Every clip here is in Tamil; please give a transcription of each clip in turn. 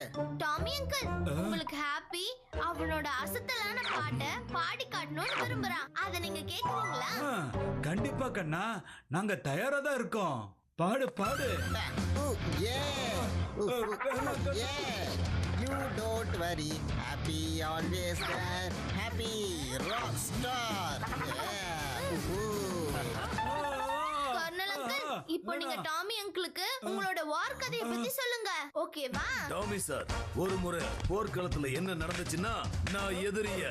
டாமி அங்கிள் உங்களுக்கு ஹாப்பி அவனோட அசத்தலான பாட்டை பாடி காட்டணும்னு விரும்புறான். அத நீங்க கேக்குறீங்களா? கண்டிப்பா கண்ணா, நாங்க தயாரா தான் இருக்கோம். பாடு பாடு. You don't worry, happy always there, happy rock star. Colonel uncle, இப்போ நீங்க டாமி அங்கிளுக்கு உங்களோட வார் கதையை பத்தி சொல்லுங்க. ஓகேவா? டாமி சார், ஒரு முறை போர்க்களத்துல என்ன நடந்துச்சுன்னா, நான் எதிரிய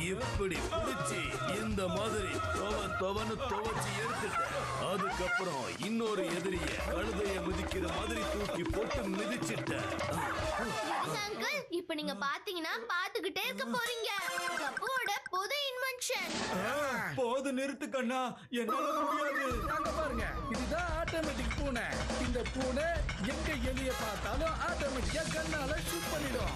இப்படி பிடிச்சி இந்த மாதிரி துவச்சு எடுத்துட்டேன். அதுக்கப்புறம் இன்னொரு எதிரிய கழுதைய மிதிக்கிற மாதிரி தூக்கி போட்டு மிதிச்சிட்டேன். அங்கிள், இப்போ நீங்க பாத்தீங்கன்னா பாத்துக்கிட்டே இருக்க போறீங்க. கப்போட புது இன்வென்ஷன். போது நிறுத்து கண்ணா, என்னால முடியாது. அங்க பாருங்க, இதுதான் ஆட்டோமேட்டிக் பூனை. இந்த பூனை எங்க எலிய பார்த்தாலும் ஆட்டோமேட்டிக்கா கண்ணால ஷூட் பண்ணிடும்.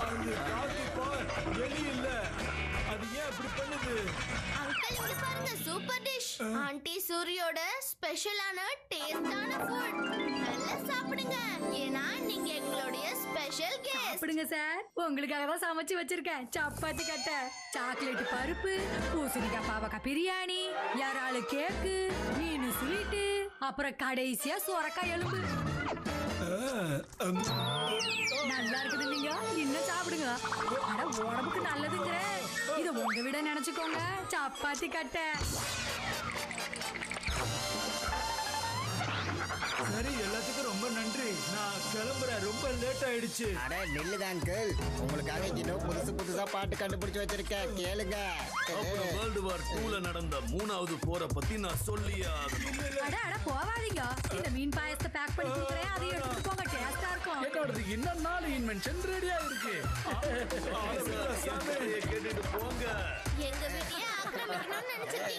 அது காத்து பார், எலி இல்ல. அது ஏன் அப்படி பண்ணுது? அங்கிள் இங்க பாருங்க, சூப்பர் டிஷ். ஆன்ட்டி சூரியோட ஸ்பெஷலான டேஸ்டான ஃபுட். நல்லா சாப்பிடுங்க, ஏன்னா நீங்க எங்களுடைய ஸ்பெஷல் கெஸ்ட். சாப்பிடுங்க சார், உங்களுக்காக தான் சமைச்சு வச்சிருக்கேன். சப்பாத்தி கட்டை, சாக்லேட் பருப்பு, பூசணிக்காய் பாவக்காய் பிரியாணி, இறாலு கேக்கு, மீன் ஸ்வீட்டு, அப்புறம் கடைசியா சுரக்காய் எலும்பு. நல்லா இருக்குது இல்லைங்க? இன்னும் சாப்பிடுங்க. ஆனா உடம்புக்கு நல்லதுங்கிற இத உங்க விட நினைச்சுக்கோங்க. சப்பாத்தி கட்டை. சரி, எல்லாத்துக்கும் ரொம்ப நன்றி. நான் கிளம்புறேன், ரொம்ப லேட் ஆயிடுச்சு. அட நில்லுதான் அங்கிள், உங்களுக்காக இன்னும் புதுசா பாட்டு கண்டுபிடிச்சு வச்சிருக்கேன், கேளுங்க. அப்புறம் வேர்ல்டு வார் 2ல நடந்த 3வது போரை பத்தி நான் சொல்லியே ஆகணும். அட அட போவாதீங்க. இந்த மீன் பாயசத்தை பேக் பண்ணி கொடுக்குறேன், அதை எடுத்துட்டு போங்க. டேஸ்டா இருக்கும். என்னோடது இன்னும் 4 இன்வென்ஷன் ரெடியா இருக்கு. கேட்டுட்டு போங்க. எங்க வீட்டையே ஆக்கிரமிக்கணும்னு நினைச்சிருக்கீங்க.